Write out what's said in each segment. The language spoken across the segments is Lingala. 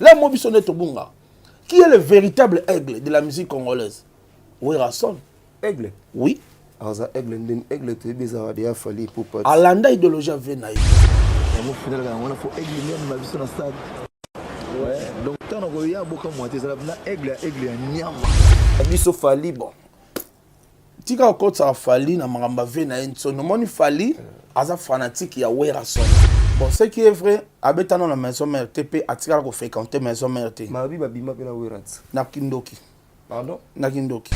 Là, moi, je suis Tobunga. Qui est le véritable aigle de la musique congolaise? Werason. Aigle? Oui. Alors, aigle, tu es bizarre, il a fallu pour pas. Alanda idéologie Venaï. Ouais. Donc, tant qu'il y a beaucoup de moitié, ça va aigle, nyama. Biso fali, bon. Tika okot ça fali na maramba Venaï. So, nous moni fali, aza fanatique ya Werason. Bon, ce qui est vrai, abetano na maison mère TP atika ko fréquenter maison mère T. Ma vie babima pena Werat. Na Kindoki. Pardon? Na Kindoki.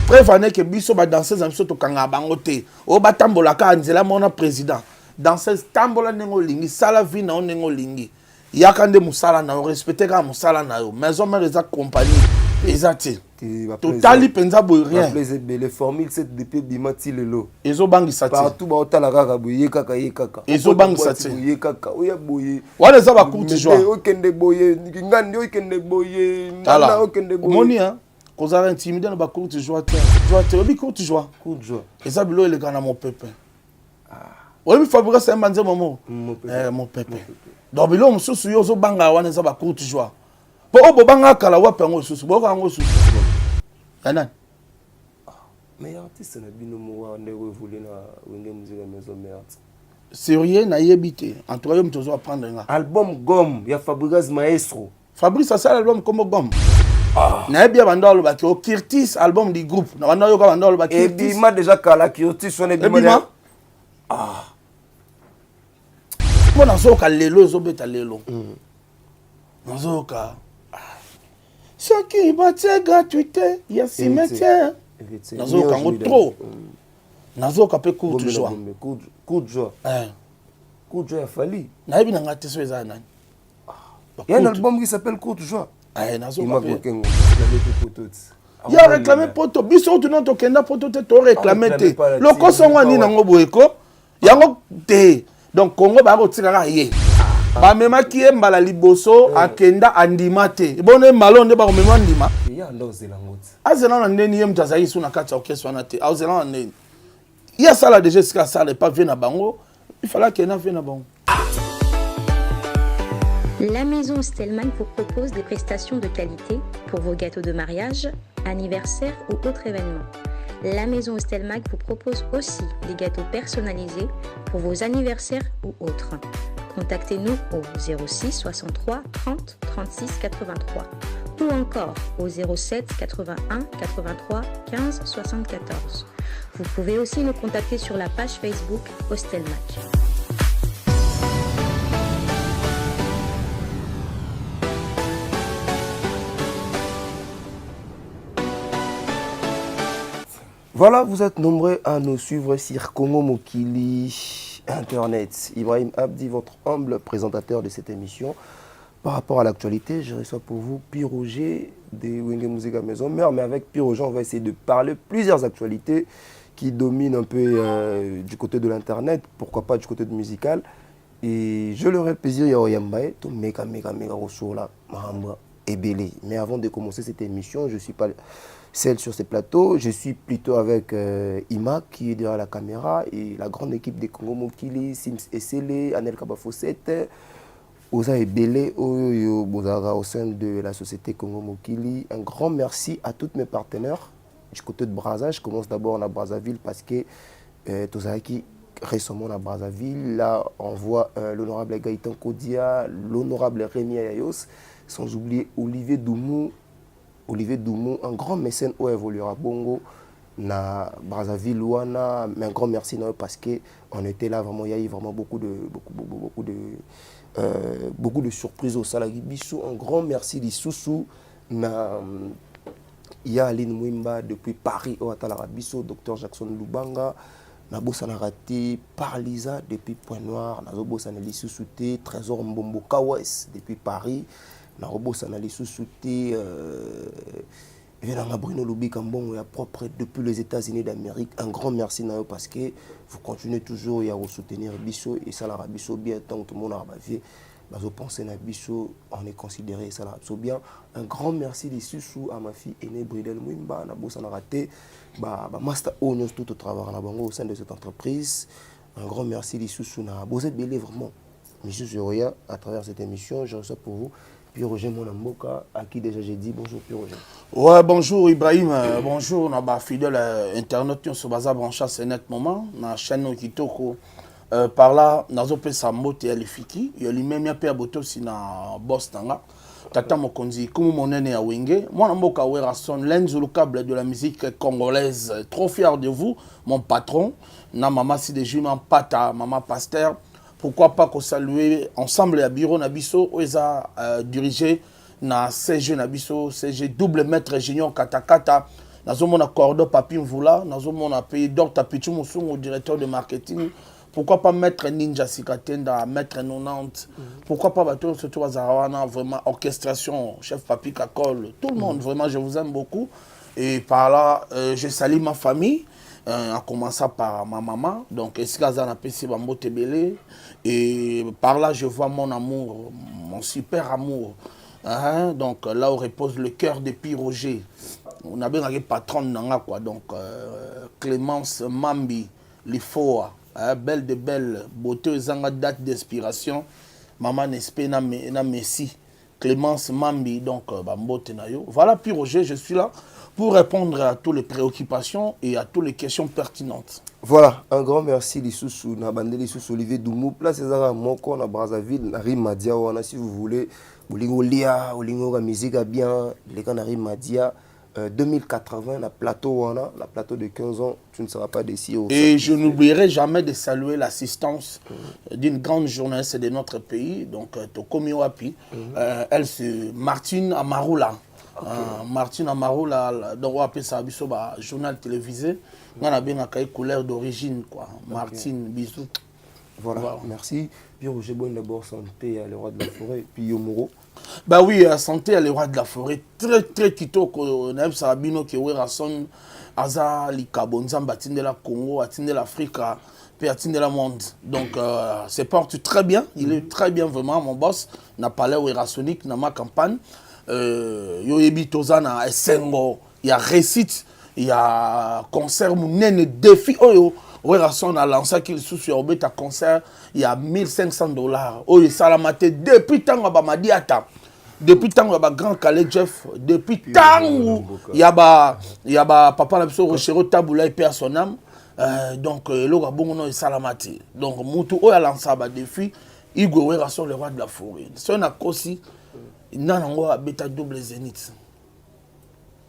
Prévenez que biso ba danser za biso to kanga bango te. O ba tambola ka nzela mona président. Danser tambola nengo lingi, sala vie na nengo lingi. Yakande musala na respecter ka musala na yo. Maison mère eza compagnie. Ezati. Totali penza boy rien. Les formules c'est depuis bimati lelo. Ezo bangi sati. Partout ba otala kaka boye kaka ye kaka. Ezo bangi sati. Boye kaka. Oya boye. Wale za ba courte joie. Okende boye, ngandi okende boye, nganda okende boye. Moni hein. Kozala intimidé na ba courte joie te. Joie te, obi courte joie. Courte joie. Eza bilo ele kana mon pépin. Obi Fabrice c'est mbanze momo. Mon pépin. Donc bilo mususu yo zo banga wana za ba courte joie. Po obo banga kala wa pengo susu. Bo kango susu. Yana. Mais artiste na bino mo wa ndeko voulé na wenge musique maison mère. Sérieux na yebité. En tout cas, yo mtozo apprendre nga. Album Gomme ya Fabrice Maestro. Fabrice a ça l'album comme Gomme. Na yebia banda lo baki o Kirtis album du groupe. Na banda yo ka banda lo baki. Et bima déjà kala Kirtis on est bima. Bon nazo ka lelo zo beta lelo. Nazo ka. Ce qui battait gratuité, il y a cimetière. Nazo ka ngo trop. Nazo ka pe coup de joie. Coup de joie. Coup de joie a fallu. Na yebi na ngate so eza nani. Il y a un album qui s'appelle Coup de joie. Nazo ka pe. Il a réclamé poto. Biso tu non to kenda poto te to réclamer te. Le kosongo ni nango boyeko. Yango te. Donc Congo ba ko tikaka ye. Ba mema ki mbala liboso akenda andima te. Bono malonde ba ko mema ndima. Ya ndo zela ngoti. Azela na ndeni ye mtaza yisu na kati orchestre na te. Azela na ndeni. Il y a ça là déjà ce ça n'est pas venu bango. Il fallait qu'il y ait un bango. La maison Stelman vous propose des prestations de qualité pour vos gâteaux de mariage, anniversaire ou autres événements. La maison Stelman vous propose aussi des gâteaux personnalisés pour vos anniversaires ou autres. Contactez-nous au 06 63 30 36 83 ou encore au 07 81 83 15 74. Vous pouvez aussi nous contacter sur la page Facebook Hostelmac. Voilà, vous êtes nombreux à nous suivre sur Congo Mokili Internet. Ibrahim Abdi, votre humble présentateur de cette émission. Par rapport à l'actualité, je reçois pour vous Pierre Roger de Wenge Musique Maison Mère. Mais avec Pierre Roger, on va essayer de parler plusieurs actualités qui dominent un peu du côté de l'Internet, pourquoi pas du côté de musical. Et je leur ai plaisir, Yaoyambaye, tout méga ressources là, Mahamba et Belé. Mais avant de commencer cette émission, je ne suis pas seul sur ce plateau. Je suis plutôt avec Ima qui est derrière la caméra et la grande équipe de Congo Mokili, Sims Essele, Anel Kabafosette, Oza et Belé, Oyo Bozara au sein de la société Congo Mokili. Un grand merci à tous mes partenaires du côté de Brazza. Je commence d'abord à Brazzaville parce que Tozaki récemment à Brazzaville. Là, on voit l'honorable Gaëtan Kodia, l'honorable Rémi Ayayos, sans oublier Olivier Doumou, un grand mécène où évoluera Bongo na Brazzaville Wana. Mais un grand merci parce que on était là vraiment. Il y a eu vraiment beaucoup de surprises au Salagi Bissou. Un grand merci d'Issoussou na Aline Mwimba depuis Paris au Atalara Bissou, Dr Jackson Lubanga. Nabosa Narati, Parlisa depuis Point-Noir, Nabosa Nali Soussouté, Trésor Mbombo Kawes depuis Paris, Nabosa Nali Soussouté, Bruno Loubi Kambon, propre depuis les États-Unis d'Amérique. Un grand merci parce que vous continuez toujours à vous soutenir Bissot et ça la Bissot bien tant que mon arbre vie. Vous pensez à Bissot, on est considéré ça la bien. Un grand merci des sous à ma fille aînée Bridel Mwimba, Nabosa Narate. Master Onions tout au travail au sein de cette entreprise. Un grand merci des sous-sous. Vous êtes belé vraiment. Monsieur Zoria, à travers cette émission, je reçois pour vous Puis Roger Monamboka, à qui déjà j'ai dit bonjour, puis Roger. Ouais, bonjour Ibrahim, bonjour, on a fidèle internet sur Baza Brancha, c'est net moment, na chaîne Kitoko. Par là, nazo pe sambote ya lifiki, yo limemi ya pe aboto si na boss nanga. Tata Mokonzi, comme mon aîné à Wenge, moi Namboka Werason, l'un sur le câble de la musique congolaise, trop fier de vous, mon patron, na maman si des jumeaux pata, maman pasteur. Pourquoi pas qu'on salue ensemble à bureau Nabiso, où ils ont dirigé na CG Nabiso, CG double maître junior Katakata, nazo mon accord papi mvula, nazo mon appelé Dr Pichu Moussou, au directeur de marketing. Pourquoi pas mettre Ninja Sikatenda, mettre 90. Pourquoi pas bateau surtout Zarawana, vraiment orchestration, chef papi Kakol, tout le monde, vraiment je vous aime beaucoup. Et par là, je salue ma famille. En commençant par ma maman, donc Eskaza na PC Bambo Tebele, et par là je vois mon amour, mon super amour, donc là où repose le cœur de Pi Roger, on a bien un patron nanga quoi, donc Clémence Mambi, Lifoa, belle de belle, beauté zanga date d'inspiration, maman Nespe na Messi, Clémence Mambi, donc Bambo Tenayo, voilà Pi Roger, je suis là pour répondre à toutes les préoccupations et à toutes les questions pertinentes. Voilà, un grand merci Lissoussou, Nabandé Lissoussou, Olivier Doumou, place César Moko, na Brazzaville, Nari Madia, si vous voulez, Bolingo Lia, Bolingo la musique a bien, les gars Nari Madia, 2080, la plateau, la plateau de 15 ans, tu ne seras pas déçu. Et je n'oublierai jamais de saluer l'assistance d'une grande journaliste de notre pays, donc Tokomi Wapi, elle c'est Martine Amaroula. Okay. Martine Amaro, donc on appelle ça un journal télévisé. On a bien une couleur d'origine, quoi. Martine, bisous. Voilà, merci. Puis Roger Bonne d'abord santé à le roi de la forêt, puis Yomoro. Bah oui, santé à le roi de la forêt. Très très kito qu'on a Sabino qui est Rasson, Aza Likabonza, Batine de la Congo, Atine de l'Afrique, puis Atine de la monde. Donc c'est porte très bien. Il est très bien vraiment mon boss. N'a pas l'air Rassonique dans ma campagne. Yoyebi Tozana Essengo, il y a récite, il y a concert mounene défi oyo Werason a lancé qu'il sous sur un concert, il y a $1,500 oyo salamate depuis tant Bamadiata, depuis tant ba grand Calais Jeff, depuis tant il y a papa la biso Rochero Tabula et père son âme, donc le gabon no salamate, donc mutu oyo a lancé ba défi Igwe Werason le roi de la forêt, c'est un aussi. Nanango a bêta double zénith.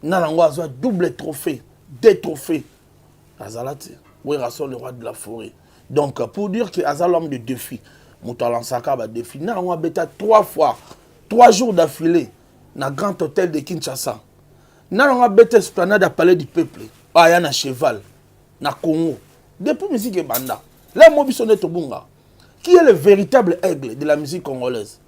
Nanango a double trophée, deux trophées. Azalate, Werason le roi de la forêt. Donc pour dire que Azal l'homme de défi, Moutalansaka a défi. Nanango a bêta 3 fois, 3 jours d'affilée, dans le grand hôtel de Kinshasa. Nanango a bêta esplanade à Palais du Peuple. Aya na cheval, na Congo. Depuis musique et banda. Là, moi, je suis Tobunga. Qui est le véritable aigle de la musique congolaise?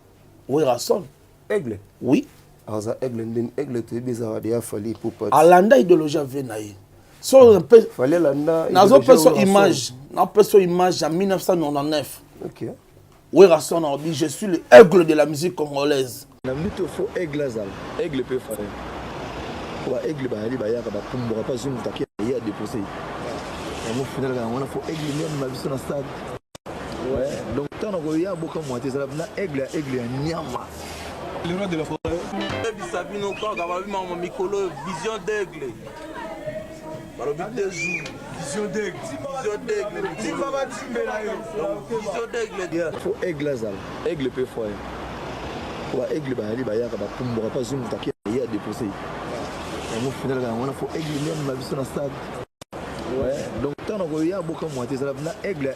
Werason. Aigle. Oui. Alors ça aigle, aigle tu es bizarre déjà fallait pour pas. Alanda idéologie venaï. So un peu. Fallait landa. Nazo perso image. Na perso image en 1999. OK. Werason a dit je suis le aigle de la musique congolaise. Na mito fo aigle azal. Aigle peut faire. Wa aigle ba ali ba ya ba kumbura pas zoom takia ya déposer. On final ga on a fo aigle même ma biso na stade. Ouais. Donc tant on ya boka moitié ça na aigle nyama. Le roi de la forêt. Sabino Mikolo, vision d'aigle. Vision d'aigle. Vision d'aigle. Faut aigle azal. Aigle peut faire. Wa aigle ba ali ba ya ba kumbura pas zoom takia ya déposer. On final ga on a fo aigle même ma biso na stade. Ouais. Donc tant on ya boka moitié ça na aigle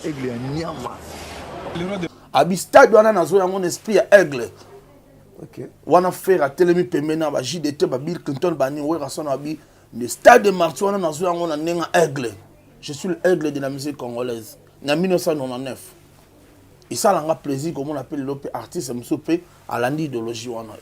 nyama. Le roi de Abi stade wana nazo ya mon esprit ya aigle. OK. Wana faire à Telemi Pemena ba JDT ba Bill Clinton ba ni Werason abi le stade de Martyr wana nazo ya ngona nenga aigle. Je suis l'aigle de la musique congolaise. En 1999. Et ça l'a plaisir comme on appelle l'OP artiste MSOP à l'idéologie wana.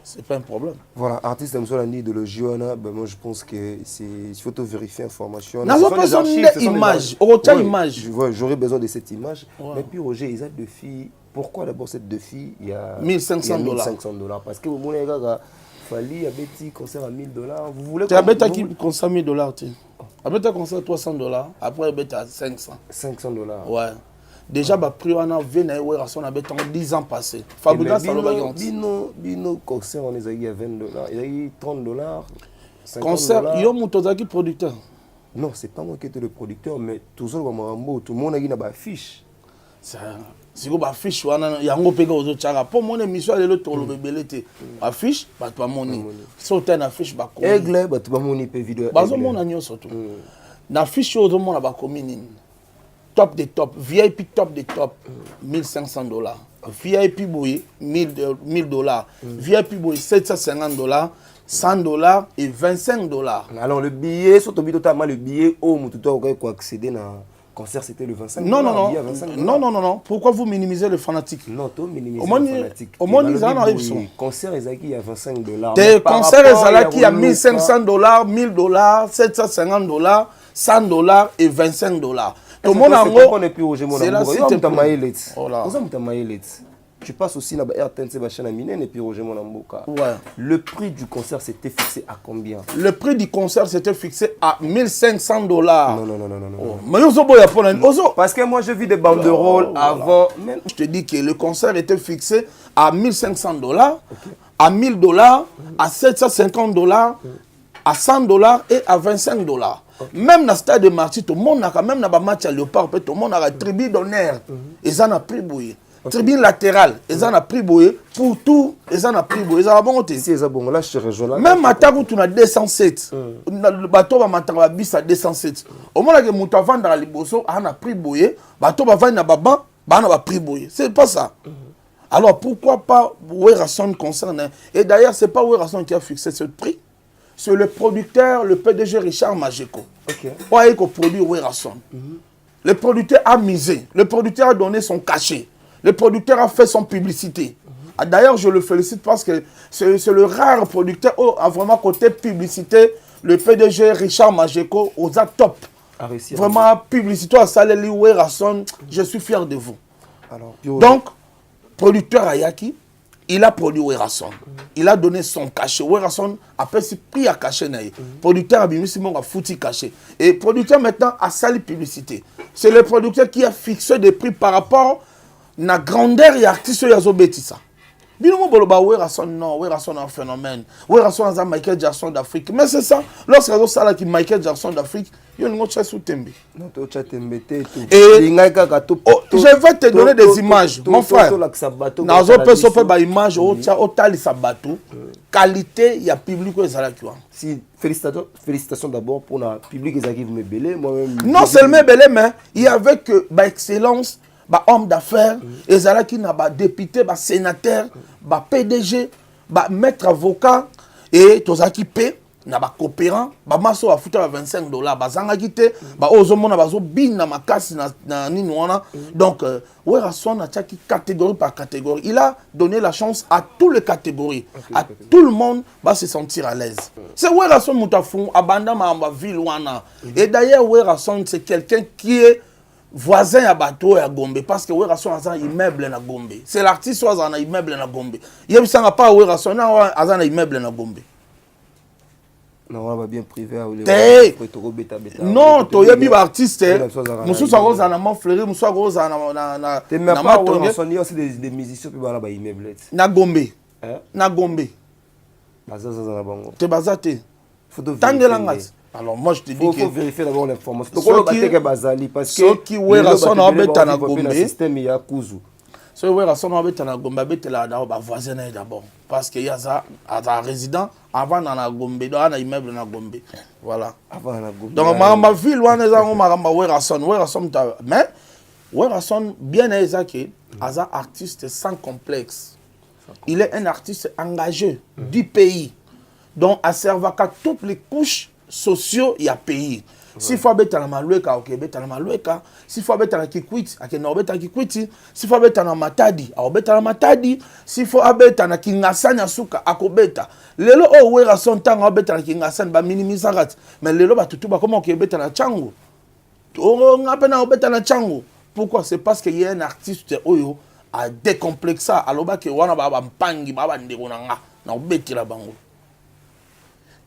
C'est pas un problème. Voilà, artiste MSOP à l'idéologie wana, ben moi je pense que c'est il faut vérifier information. N'a pas besoin d'image, autre image. J'aurais besoin de cette image. Mais puis Roger, ils ont deux filles. Pourquoi d'abord cette deux filles? Il y a $1,500 parce que vous avez fallu un petit concert à $1,000. Vous voulez tu as bêta qui concert $1,000 tu. A bêta concert $300, après bêta 500. $500. Ouais. déjà ba prix wana vena Werason a beton 10 ans passé Fabregas bino concert on est à 20 $, il y a eu 30 $, 50 $. concert yo mutozaki producteur. Non, c'est pas moi qui étais le producteur, mais toujours tout le monde a une affiche. Si vous affiche wana yango peka ozo tchaka po mon émission lelo to lo bebelete affiche ba to moni so ten affiche ba ko aigle ba to moni pe vidéo bazo mona nyoso to na affiche ozo mona ba commune top des top VIP top des top $1,500 VIP boy $1,000 VIP boy $750 $100 et $25. Alors le billet surtout totalement le billet au mututo ko accéder na concert c'était le 25 $. Non. Pourquoi vous minimisez le fanatique? Non, tu minimises le fanatique. Au moins, ils en arrivent. Concert, il y a 25 $. Des concerts, il y a $1,500, $1,000, $750, $100 et $25. Tout le monde en gros, c'est la cité. Tu passes aussi dans RTNC et puis Roger Monamboka. Ouais. Le prix du concert s'était fixé à combien? Le prix du concert s'était fixé à $1,500. Non. Oh. Mais parce que moi, j'ai vu des banderoles avant. Je te dis que le concert était fixé à $1,500, à $1,000, à $750, à $100 et à $25. Même dans le stade de Marty, tout le monde a quand même dans le match à Léopard, tout le monde a la tribune d'honneur. Ils en ont pris bouillie. Tribune latérale, ils en ont pris bouillie. Pour tout, ils en ont pris bouillie. Ils en ont bon côté. Là, je rejoins. Même à Tago, tu as 207. Le bateau va m'attendre à 207. Au moment où tu as vendu dans les bossos, on a pris bouillie. Le bateau va vendre dans Baba, on a pris bouillie. C'est pas ça. Alors pourquoi pas Werason concerne? Et d'ailleurs, ce n'est pas Werason qui a fixé ce prix. C'est le producteur, le PDG Richard Majeko. Qui a produit Werason. Le producteur a misé. Le producteur a donné son cachet. Le producteur a fait son publicité. D'ailleurs, je le félicite parce que c'est le rare producteur a vraiment côté publicité. Le PDG Richard Majeko aux top. Vraiment, publicité à Saleli Werason, je suis fier de vous. Alors, donc, producteur Ayaki, il a produit Werason. Il a donné son cachet. Werason a pris à cachet. Producteur a mis mon foutu cachet. Et producteur maintenant a sali publicité. C'est le producteur qui a fixé des prix par rapport à la grandeur et l'artiste qui a fait ça. Binomo boloba Werason non, Werason est un phénomène. Werason est un Michael Jackson d'Afrique. Mais c'est ça. Lorsqu'il y a ça qui Michael Jackson d'Afrique, il y a une autre chose sous Tembe. Non, tu as Tembe. Et je vais te donner des images, mon frère. Dans un peu de images, au tali sabato, qualité, il y a public qui est là. Si félicitations d'abord pour le public qui vous me belé. Non seulement belé, mais il y avait que excellence. Ba homme d'affaires, ezala qui n'a pas député, ba sénateur, ba PDG, ba maître avocat et tozaki pe na ba coopérant, ba maso a foutu $25, ba zanga kité, ba ozomo na bazo bin na makasi na nini wana. Donc Werason a tchaki catégorie par catégorie. Il a donné la chance à toutes les catégories. À tout le monde va se sentir à l'aise. C'est Werason moutafou abanda ma ville wana. Et d'ailleurs Werason c'est quelqu'un qui est voisin à bateau à Gombe parce que Werason a un immeuble na Gombe. C'est l'artiste qui a un immeuble na Gombe. Il y a pas Werason a un immeuble na Gombe. Non, on va bien privé. Non, tu es un artiste. Monsieur Saroz a un fleury, Monsieur Saroz a un des musiciens qui ont un immeuble. Na Gombe. Na Gombe. Tu basate. Tangelangas. Alors moi je te dis que faut vérifier d'abord l'information. Donc parce que ceux qui Werason a bêta na Gombe système ya kuzu. Ceux Werason a bêta na Gombe bêta là d'abord voisin d'abord parce que y a ça à résident avant na Gombe dans un immeuble na Gombe. Voilà. Avant na Gombe. Donc ma ville wana za ngoma Werason mais Werason bien ezaki aza artiste sans complexe. Il est un artiste engagé du pays. Donc à servir à toutes les couches sociaux il y a pays. S'il faut être dans Maloueka, ok, être dans Maloueka. S'il faut être dans Kikwiti, ok, non, être dans Kikwiti. S'il faut être dans Matadi, ok, être dans Matadi. S'il faut être dans Kingasani, Asuka, akobeta. Lelo oh Werason tanga être dans Kingasani, ba minimiser rat. Mais lelo ba tutu ba comment ok être dans Tchango. On a peine être dans Tchango. Pourquoi? C'est parce qu'il y a un artiste oyo a décomplexé. Alors ba que wana ba mpangi ba ndeko nanga na obeti la bango.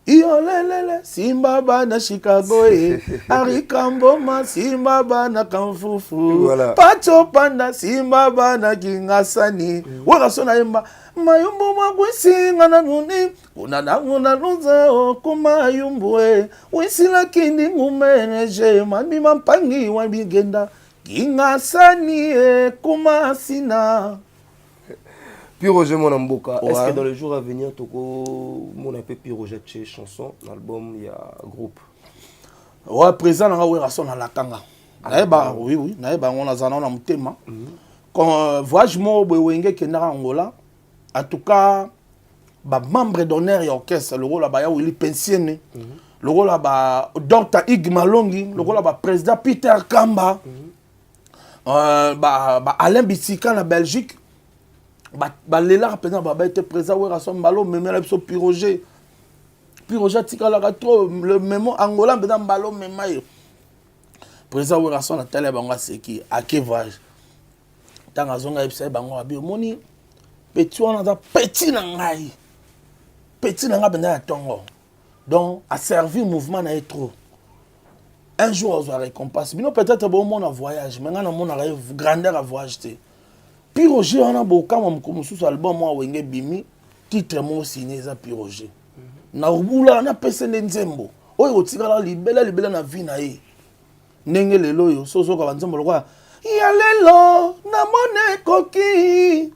Iolelele, Simba bana Chicago, Arika Mboma, Simba bana Kamfufu, Voilà. Pacho Panda, Simba bana Kingasani, Warasona Emba, Mayumbu Magwisi, Nanuni, Unana Luza, Kuma Yumbue, Wisila Kindi Mumeneje, Mami Mampangi, Wabigenda, Kingasani, Kuma Sina. Puis Roger Monamboka, Ouais. est-ce que dans les jours à venir, Toko, mon appel puis Roger Tché chanson, l'album, il y a groupe. Ouais, présent dans la son à la Kanga. Naïba, oui, naïba, on a zanon na mutema. Quand voyage mo bwenge kenara Angola, en tout cas, ba membre d'honneur et orchestre, le rôle là-bas, il est pensionné. Le rôle là-bas, Dr. Ig Malongi, le rôle là-bas, président Peter Kamba, Alain Bissika na Belgique. Lela rapidement baba était présent ouais rason balo même la so Piroger tika la trop le même Angola bedam balo même présent ouais rason la télé bango c'est qui à quel voyage tant azonga epsa bango abi moni petit on a petit na ngai benda ya tongo donc a servi mouvement na trop un jour on va récompense bino peut-être bon mon voyage mais ngana mon grandeur à voyage té Piroger on a beaucoup comme sous album moi wenge bimi titre mo signé za Piroger na ubula na pesende nzembo oyo otikala libela na vie na ye ndenge lelo yo sozo ka nzembo lokwa ya lelo na mone koki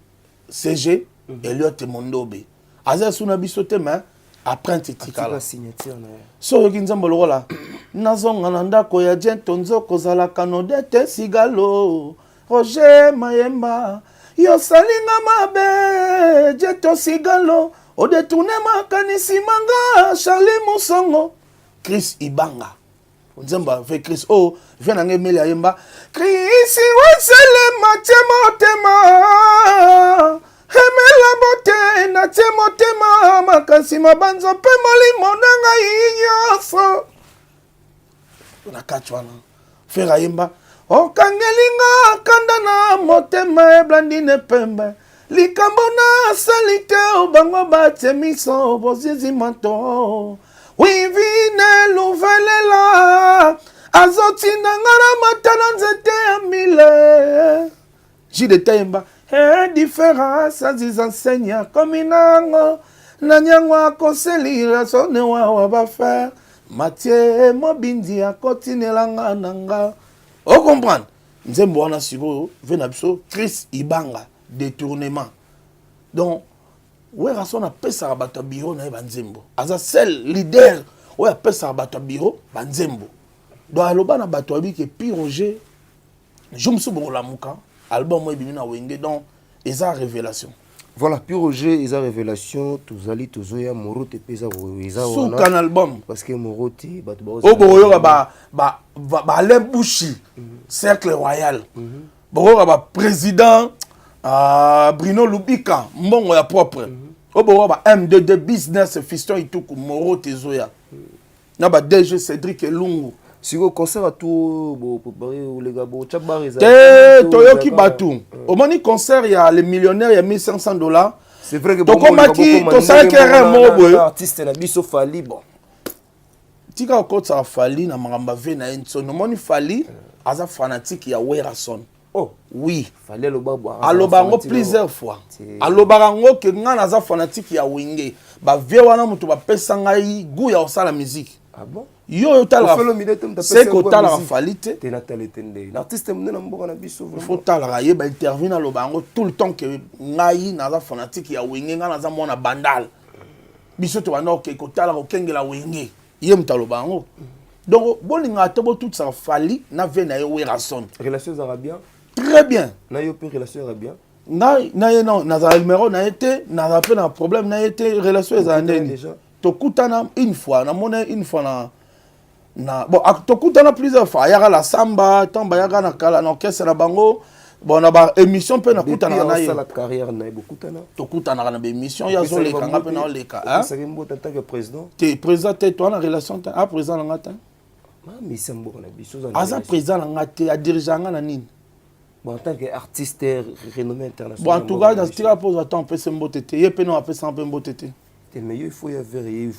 CG Elliot Mondobe aza suna biso te mais après titikala signature na so yoki nzembo lokwa nazonga na ndako ya jento nzoko zala kanodete sigalo Roger Mayemba yo salinga mabe jeto sigalo o détourné makanisi manga Charlie Musongo Chris Ibanga nzemba fait Chris oh vient na ngemeli ayemba Chris wasele motema hemela bote na motema makasi mabanzo pe molimo nanga yinyoso na kachwana fait ayemba okangelinga kanda na motema eblandine pembe likambo na salite obango batemiso bozizi manto wivine luvelela azotinda ngana matana nzete ya mile jide tayemba différence azizensenya kominango na nyango akoselira sone wawa bafaire Mathieu mobindi akotinelanga nanga o comprendre nzembo wana siko vena biso Chris Ibanga détournement donc ouais rason a pesa bato bureau na banzembo aza seul leader ouais pesa bato bureau banzembo donc aloba na bato abi ke Piroger jumsu bola muka album mo bimina wenge donc eza révélation. Voilà, puis Roger, ils ont révélation, tous ali tozoya Moro te pesa ils ont sous un album parce que Moro te o boyo ba Alain Bouchi cercle royal boyo ba président Bruno Lubika mbongo ya propre o boyo ba M2D business fiston ituku Moro tezoya na ba DG Cédric Elungu si au concert à tout bon préparer les gars bon chabar ils toyoki batu au moni concert il y a les millionnaires il y a $1500 c'est vrai que to komaki to salkere mo boy artiste na biso Fali bon tika okotsa Fali na magamba ve na enso no moni Fali aza fanatique ya Werason oh oui Fali le babo alobango plusieurs fois alobango ke ngana aza fanatique ya wenge ba vie wana mutu ba pesa ngai gu ya osala musique ah bon yo tala c'est que tala Fali te Nathalie Tende l'artiste mne na mboka na biso faut tala ye ba intervenir alobango tout le temps que ngai na aza fanatique ya wenge ngana aza mona bandal biso to bana ke ko tala ko kengela wenge ye mtalobango donc bolinga te bo tout ça Fali na ve na ye Werason relations arabiennes très bien na yo pe relations arabiennes non na numéro na été na pe na problème na été relation ezandeni déjà tokutana une fois na mona une fois na bon tokutana plusieurs fois yaka la samba tamba yaka na kala na orchestre na bango bon na ba émission pe na kutana na ye la carrière na bokutana tokutana na ba émission ya zo leka nga pe na leka hein c'est mbo tant que président te président te toi na relation te a président na ngata mais c'est mbo na biso aza président na ngata ya dirigeant na nini bon en tant qu'artiste renommé international bon en tout cas dans ce cas pose attends peu sembo tete ye pe no apesa un peu mbo tete Mais il faut y avoir rien.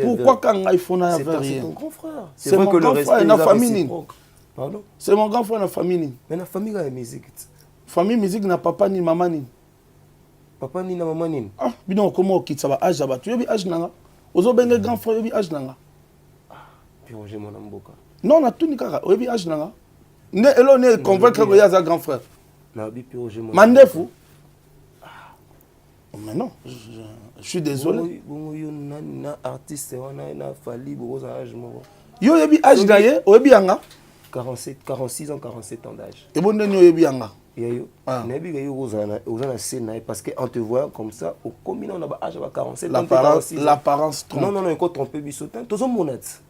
Pourquoi quand il faut y avoir C'est rien? ton grand frère. C'est mon grand frère et la famille. Pardon? C'est mon grand frère et la famille. Mais la famille a la musique. Famille musique n'a papa ni maman ni. Papa ni na maman ni. Ah, bino comment quitte ça va âge là-bas. Tu es âge nanga. Ozo benga grand frère est âge nanga. Puis Roger mon amboka. Non, na tout ni kaka. Obi âge nanga. Ne elo ne convaincre que y a sa grand frère. Na bi puis Roger mon. Mandefu. Mais non, je suis désolé. Bon yo na artiste on a na fali bo za âge mo. Yo yebi âge na ye, obi anga 47 46 ans 47 ans d'âge. et bon nyo yebi anga. Yayo. Na bi ga yo ozana scène parce que en te voyant comme ça au combien on a ba âge ba 47 ans. L'apparence trompe. Non, il faut tromper bisotin. Tous on monate.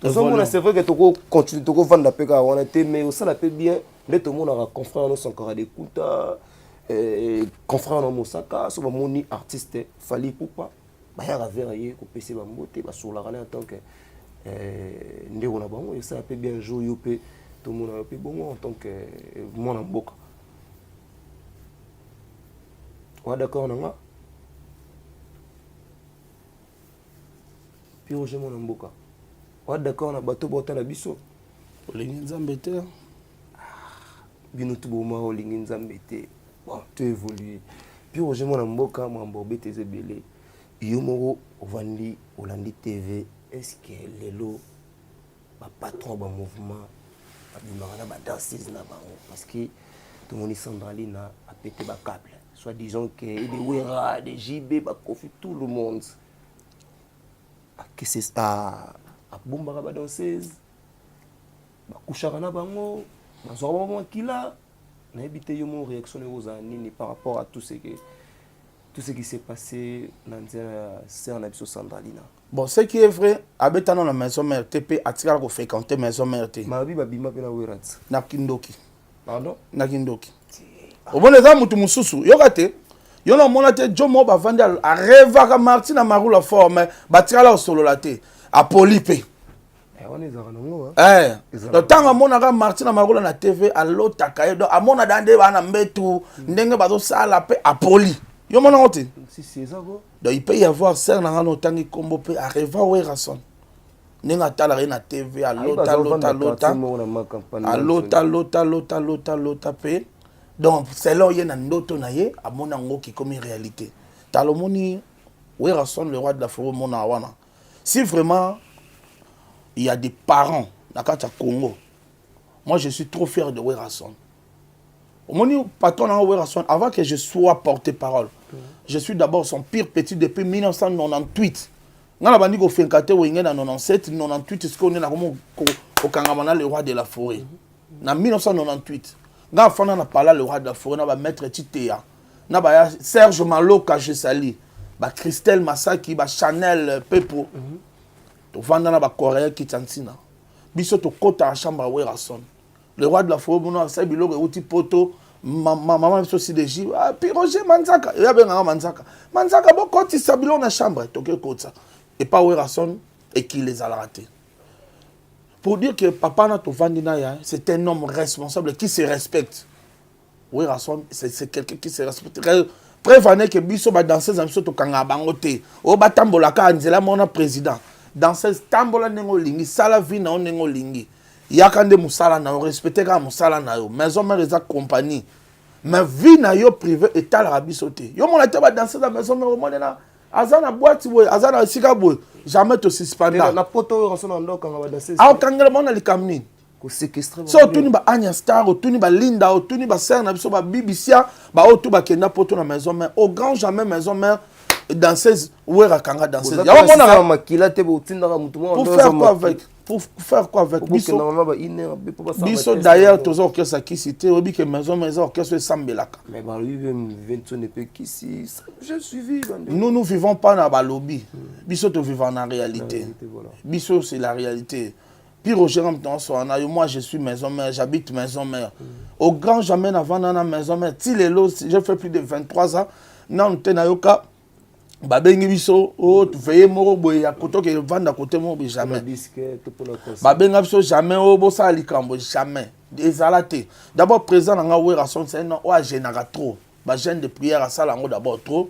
Tous on monate, c'est vrai que tu continues tu vendre la pega on a été mais au ça la paix bien. Mais tout le monde a confrère nous encore à des kuta confrère dans Mosaka, so moni artiste fali poupa. Ba ya verrier ko PC ba mbote ba sur la en tant que ndeko na bango et ça la paix bien jour yo pe tout le monde a paix bon en tant que mon mboka. Ouais d'accord nanga. Puis Roger mon mboka. Ouais d'accord na bato bota na biso. Olingi nzambe te. Bino tout boma olingi nzambe te. Bon, tu évolues. Puis Roger mon mboka mo mbobé tes ebele. Yo moko ovandi Olandi TV. Est-ce que lelo ba patron ba mouvement ba bimana ba danseuse na bango parce que tout le monde Sandralina a pété ba câble. Soit disons que des Wera, des JB ba kofi tout le monde. Que c'est ça a bomba ba danseuse ba couchara na bango ba zorba ba kila na ebité yo mon réaction aux années par rapport à tout ce qui s'est passé dans la serre na biso Sandralina. Bon, ce qui est vrai, habiter dans la maison mère, TP attirer à fréquenter maison mère. Ma vie babima pe na Werat. Na Kindoki. Pardon? Na Kindoki. Au bon exemple mutu mususu, yo kate. Yo na mona te Jomo ba vandi a reva ka Martina Marula forme, ba tira la solo la te. A Polipe. On est dans nous le temps à mon aga Martina Marula na TV à l'autre kaye do a mona dande ba na mbetu ndenge ba do sala pe a Poli. Yo mona ngote. Si c'est ça go. Donc il peut y avoir serre dans un tangi combo pe arriva ouais rason. Nenga tala na TV à l'autre pe. Donc c'est là il y a ndoto na ye a mona ngo qui comme une réalité. Talomoni ouais rason le roi de la forêt mona wana. Si vraiment il y a des parents dans le Congo, moi je suis trop fier de Werason. Mon patron de Werason, avant que je sois porte-parole, je suis d'abord son pire petit depuis 1998. Dans la bande de Fenkate, où il y a 97, 98, est-ce qu'on est au Kangamana, le roi de la forêt. En 1998, quand on a parlé le roi de la forêt, on a maître Titea, on a Serge Malo Kajesali, Christelle Massaki, Chanel Pepo. Tu vas dans la Corée qui t'ensina. Biso to kota chambre Werason. Le roi de la forêt, mon c'est biloko outi poto. Maman aussi des J. Ah puis Roger Manzaka. Il y a bien Manzaka. Manzaka bon quand il s'habille dans la chambre, toqué kota. Et pas Werason et qui les a ratés. Pour dire que papa na to vandina c'est un homme responsable qui se respecte. Werason c'est quelqu'un qui se respecte. Prévenez que biso ba danser dans biso to kanga bangote. O batambola ka nzela mona président. Dans ce tambola nengo lingi sala vie na nengo lingi yakande musala na respecter ka musala na yo maison mère eza compagnie mais vie na yo privé et tal rabisoté yo mona te ba danser dans maison mère mona na azana boîte boy azana sika boy jamais te suspendre na poto on na ndoka ba danser a kangela mona likamni ko séquestrer so tuni ba Anya Star tuni ba Linda tuni ba sœur na biso ba Bibisia ba otu ba kenda poto na maison mère au grand jamais maison mère danseuse ouera kanga danseuse ya mona makila te bo tindaka mutu mo pour faire quoi avec biso d'ailleurs tous orchestre qui cité obi que maison orchestre sambelaka mais ba lui même 20 ne peut qu'ici j'ai suivi nous vivons pas dans ba lobby biso to vivons en réalité biso c'est la réalité puis Roger moi je suis maison mère j'habite maison mère au grand jamais avant dans la maison mère tilelo j'ai fait plus de 23 ans non tenayoka babengi biso o veiller moro boy ya koto ke vanda côté mo jamais babenga biso jamais o bosa likambo jamais désalate d'abord présent nga Werason c'est non o général trop ba jeune de prière à ça lango d'abord trop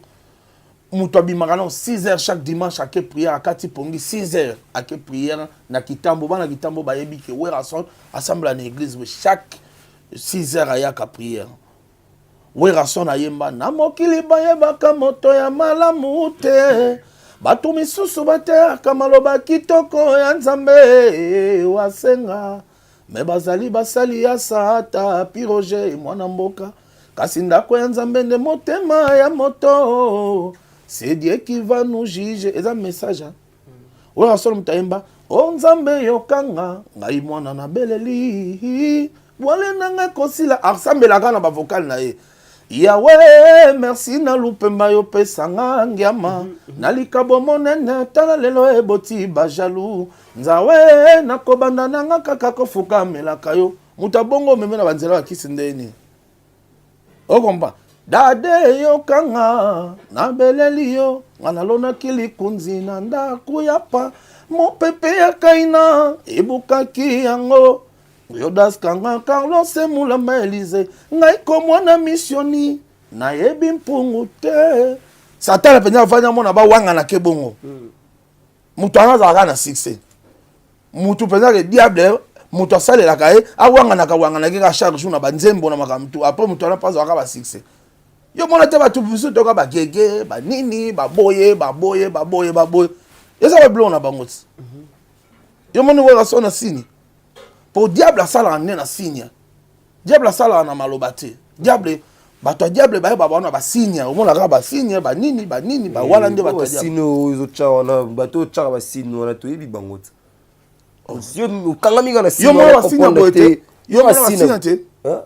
moto abimaka na 6 heures chaque dimanche ake prière akati pongi 6 heures ake prière na kitambo bana kitambo bayebi ke Werason assemble na église chaque 6 heures ayaka prière Werason ayemba na mokili bayebaka moto ya malamu te bato misusu bateaka maloba kitoko ya Nzambe wasenga me bazali basali ya sata piroge mwana mboka kasi ndako ya Nzambe nde motema ya moto c'est Dieu qui va nous juger eza message Werason mutayemba o Nzambe yokanga ngai mwana na beleli wale nanga kosila asambelaka na bavocal na ye Yahweh, merci na lupemba yo pesanga ngiama nalikabo monene tala lelo eboti bajalu nzawe nakobanda nanga kaka kofuka melaka yo mutabongo meme na banzela wa kisindeni okomba dade yo kanga na beleli yo nganalona kilikunzi na ndaku yapa mopepe ya kaina ebukaki yango Yodas kanga Carlos Mulamba Elise ngai ko mwana missioni na yebi mpungu te satana penya fanya mona ba wanga na kebongo mutu anaza na succès mutu penya ke diable mutu asale la kae awanga na kawanga na ke ka charge na banzembo na makamtu après mutu ana pas aka ba succès yo mona te ba tu biso to ka ba gege ba nini ba boye yesa ba blon na bangoti yo mona Werason na sini pour diable asala ane na signe diable asala na malobate diable bato diable ba bana ba signe o mona ka ba signe ba nini ba wala nde bato diable sino zo chawana bato chaka ba sino na to yebi bangota yo ukangami kana sino yo mona ba signe boete yo mona ba signe te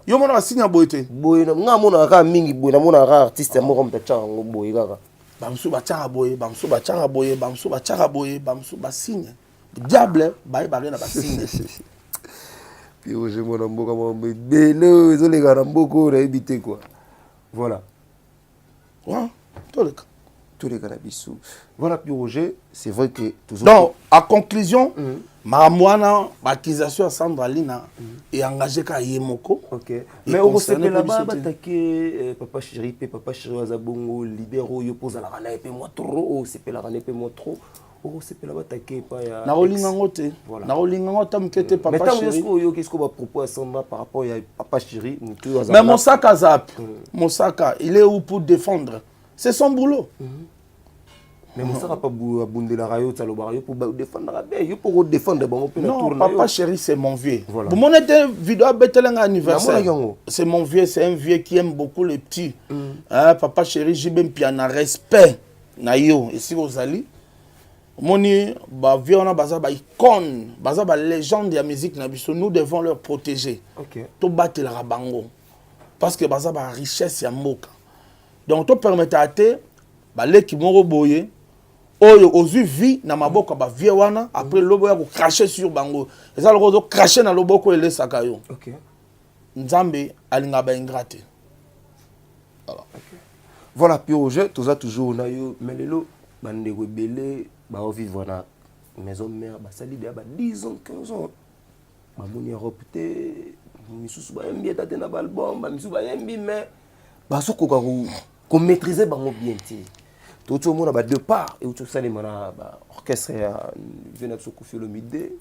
yo mona ba signe boete boye nga mona ka mingi boye na mona ka artiste moko mtachaka ngo boye kaka bamsu ba chaka boye bamsu ba chaka boye bamsu ba chaka boye bamsu ba signe diable ba na ba signe puis je mon amboka mon belo zo les gars amboko na habité quoi voilà ouais tous les cannabis voilà puis Roger c'est vrai que toujours donc à conclusion maramwana accusation Sandra Lina et engagé ka yemoko OK mais on sait que là-bas attaquer papa chéri azabongo libéraux yo pose la rana et moi trop c'est la rana et moi trop oh c'est pas là-bas attaquer pas ya na olinga ngote na olinga ngota mkete papa chéri mais qu'est-ce qu'on va proposer à Sandra par rapport à papa chéri mais Mosaka zap Mosaka il est où pour défendre c'est son boulot mais Mosaka pas abonder la rayo talobario pour défendre la bien pour défendre bon peut non papa chéri c'est mon vieux vous mon était vidéo betelenga anniversaire c'est mon vieux c'est un vieux qui aime beaucoup les petits papa chéri j'ai bien piana respect na yo et si vous allez moni ba viona baza ba icône baza ba légende de la musique na biso nous devons leur protéger OK to battre la bango parce que baza ba richesse ya mboka donc to permettre até ba leki moko boye oyo ozu vie na maboko ba vie wana après lobo ya ko cracher sur bango eza loko zo cracher na loboko ele sakayo OK Nzambe alinga ba ingrate voilà puis au jeu toza toujours na yo melelo bande rebelle ba vivre na maison mère ba sali de ba 10 ans 15 ans ba moni Europe te misusu ba mbi tata na album ba misusu ba mbi mais ba soko ko maîtriser ba bien ti tout le monde a deux parts et tout ça les mana ba orchestre ya venait de Kofi Olomide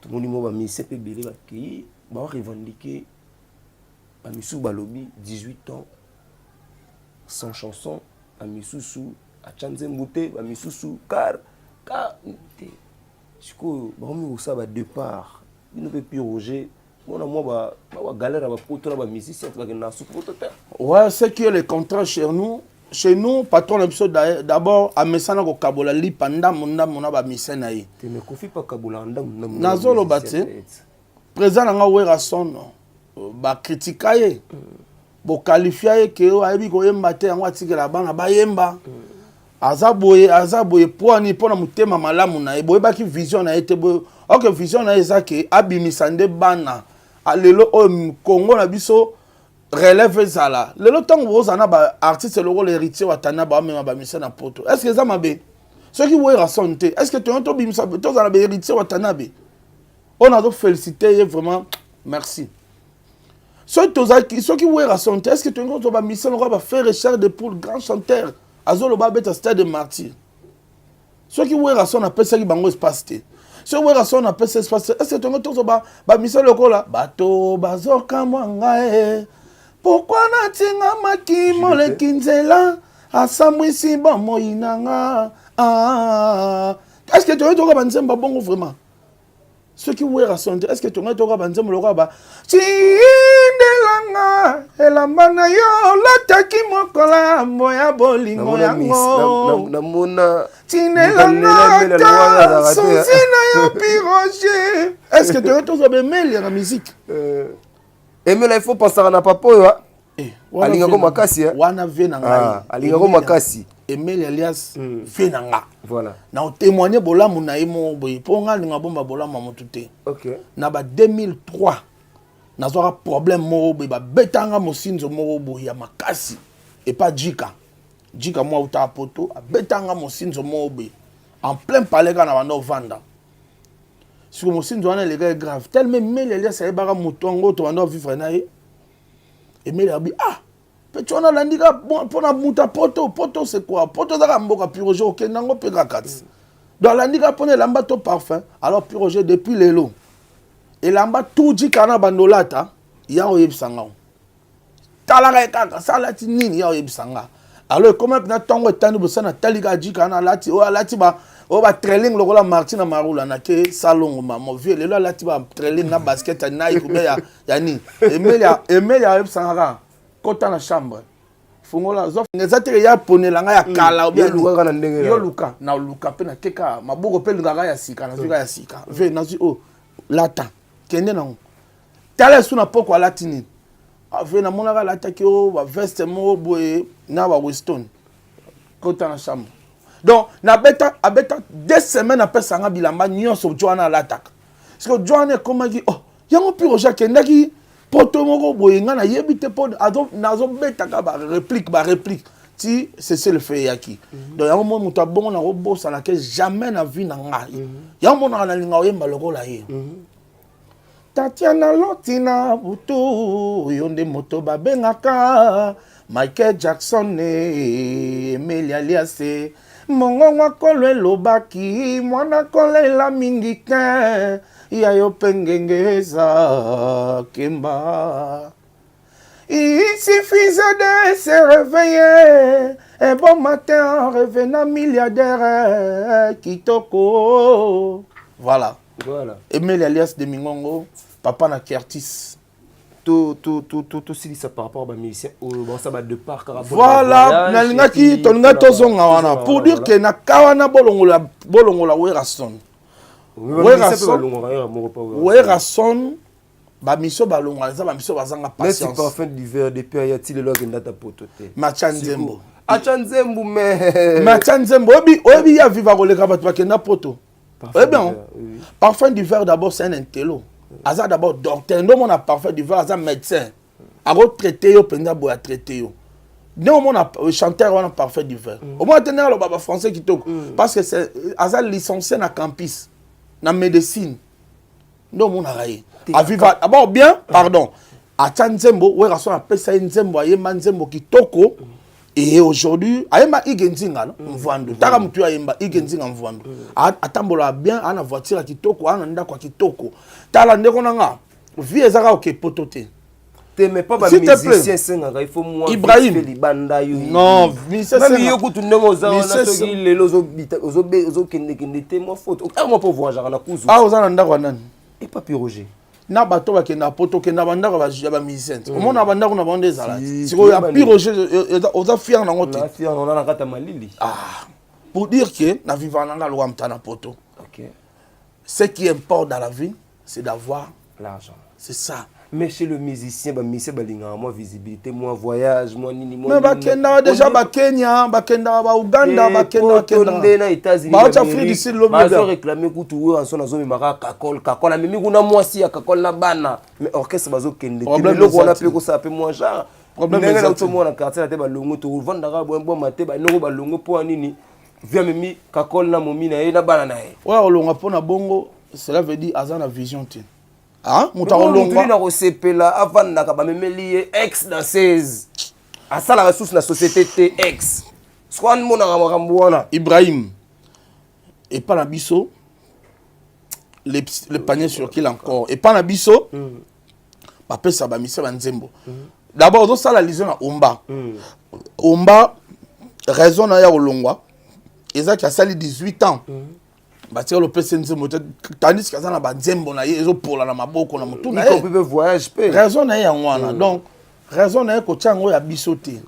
tout le monde ba mi CP belé ba ki ba revendiquer ba misusu ba lobby 18 ans sans chanson ba misusu a chanze mouté ba misusu car siko ba mi osa ba départ il ne peut plus Roger moi ba galère ba poto ba musicien ba na support ouais c'est que les contrats chez nous patron l'épisode d'abord à mesana ko kabola li panda munda mona ba misena yi te me kofi pa kabola ndam nazolo bate président nga Werason ba critiquer bo qualifier que ayebi ko yemba te yango atikela bana ba yemba azaboye poani pona mutema malamu na eboye baki vision na ete boye OK vision na ezake abimisande bana alelo o Congo na biso relève zala lelo tango bozana ba artiste loko l'héritier watana ba mema ba mission na poto est-ce que ça mabe ce qui Werason te est-ce que to bimisa to zana ba héritier watana be on a donc féliciter vraiment merci ce qui Werason te est-ce que to ba mission loko ba faire recherche de pour grand chanteur azoloba abeta stade de martyr soki Werason apesaki bango espace te soki Werason apesa espace te est-ce que tongo tozo bamisa lokola bato bazokamwa ngai pourquoi natinga maki moleki nzela asambwisi bomoi na nga est-ce que tongo toka banzemba bongo vraiment soki Werason te est-ce que tongo toka banzemba lokola ba Tindelanga elamba na yo lataki mokola moya bolingo yango namona Tindelanga ta susi na yo piroger. Est-ce que tu as tous aimé la musique? Emela il faut penser à na papa yo. Alinga ko makasi hein. Wana vena ngai. Alinga ko makasi. Emeli alias Fenanga. Voilà. Na témoigner bolamu na imo boy. Po nga linga bomba bolamu motuté. OK. Na ba 2003. Nazora problème mo boy ba betanga mosinzo mo boy ya makasi et pas Jika. Jika moi uta poto betanga mosinzo mo boy. En plein palais kana bando vanda. Sur mosinzo wana les gars grave. Tellement Emeli alias ya bara mutongo to bando vivre na ye. Emeli abi petit on a l'andika pour na muta poto c'est quoi poto za mboka piroger okendango pe kakati dans l'andika pone lamba to parfum alors piroger depuis lelo et lamba tout dit kana bandolata ya oyebisanga talaka kaka salati nini ya oyebisanga alors comment na tongo tani bosana talika dit kana lati o lati ba o ba trailing lokola Martina Marula na ke salongo mamo vie lelo lati ba trailing na basket na ikume ya ni Emeli oyebisanga kota na chambre fungola zof ngezate ya ponelanga ya kala obia luka na ndenge yo luka na luka pe na keka maboko pe ngaka ya sika na vika ya sika ve na zi lata kende na tala suna poko latini ve na monaka lata ki ba veste mo boye na ba Weston kota na chambre donc na abeta 2 semaines après sanga bilamba nyonso Joana lataka parce que Joana komaki yango piroja kendaki poto moko boyenga na yebite pod nazo betaka ba réplique ti c'est le fait yaki donc yango mo muta bongo na robosa na ke jamais na vie na ngai yango na linga oyemba lokola ye Tatiana Lotina butu yonde moto babengaka Michael Jackson Emeli alias mongongo kolwe lobaki mwana kolela mingi te ya yo pengengeza kemba. Il suffisait de se réveiller un bon matin en revenant milliardaire kitoko. Voilà. Emeli alias de Mingongo, papa na Curtis. Tout si ça par rapport à musicien ou ça va de part voilà na qui tonga tozonga wana pour dire que na kawana bolongola Werason Werason ba miso balonga za ba miso bazanga patience mais parfum d'hiver depuis ayati le logo ndata potote Machanzembo mais Machanzembo obi ya viva koleka batu bakenda poto bien parfum d'hiver d'abord c'est un intello Aza d'abord docteur, non mon a parfait du aza médecin. Aro traité yo penda boya traité yo. Non mon a chanteur on a parfait du verre. Au moins tenir le baba français qui toque parce que c'est aza licencié na campus na médecine. Non mon a raé. A vivre d'abord bien, pardon. A Tchanzembo, ouais rason appelle ça Nzembo ayemba Nzembo qui toko. Et aujourd'hui, ayemba igenzinga no mvando. Taka mtu ayemba igenzinga mvando. Atambola bien ana voiture kitoko ana ndako kitoko. Tala ndeko nanga. Vie ezaka oké pototé. Mais pas ba musicien senga il faut moi Ibrahim libanda yo. Non, musicien même yo kutu ndemo za na soki lelo zo kende te mo faute. Comment pour voir genre na kuzu. Oza na ndako nani? Et pas piroger. Na bato ba kenda poto kenda bandako ba musicien. Omo na bandako na bande ezala. Siko ya piroger oza fier na ngote. Na fier on na kata malili. Pour dire que na vivant na lwa mtana poto. OK. Ce qui importe dans la vie, c'est d'avoir l'argent. C'est ça. Mais chez le musicien, musicien balinga moins visibilité, moins voyage, moins nini, moins. Mais bakenda déjà ba Kenya, bakenda ba Uganda, bakenda na États-Unis. Ba Afrique du Sud l'homme. Ba réclamer kutu en son azomi mara kakol mimi kuna mwasi ya kakol na bana. Mais orchestre bazo kende. Le ko na pe ko ça peu moins cher. Problème est là tout le monde en quartier te ba longo to vendre bon maté ba no ba longo po nini. Via mimi kakol na momi na ye na bana na ye. Ouais, olonga pona bongo, cela veut dire azana vision tin. Ah, mutalonga na kosepela avanda ka ba memeli ex dans 16. Asala ressources na société TX. Swan mon makambo Ibrahim et pas la biso le panier sur qui encore et pas la biso papa ça va mise banzembo d'abord on ça la liaison à Omba Omba raison na ya olongwa ezaki asali 18 ans batia le PC nzembo tandis que ça na banzembo na ye ezo pola na maboko na mutu na ye peut voyage pe raison na ya ngwana donc raison na ko tsango ya bisoté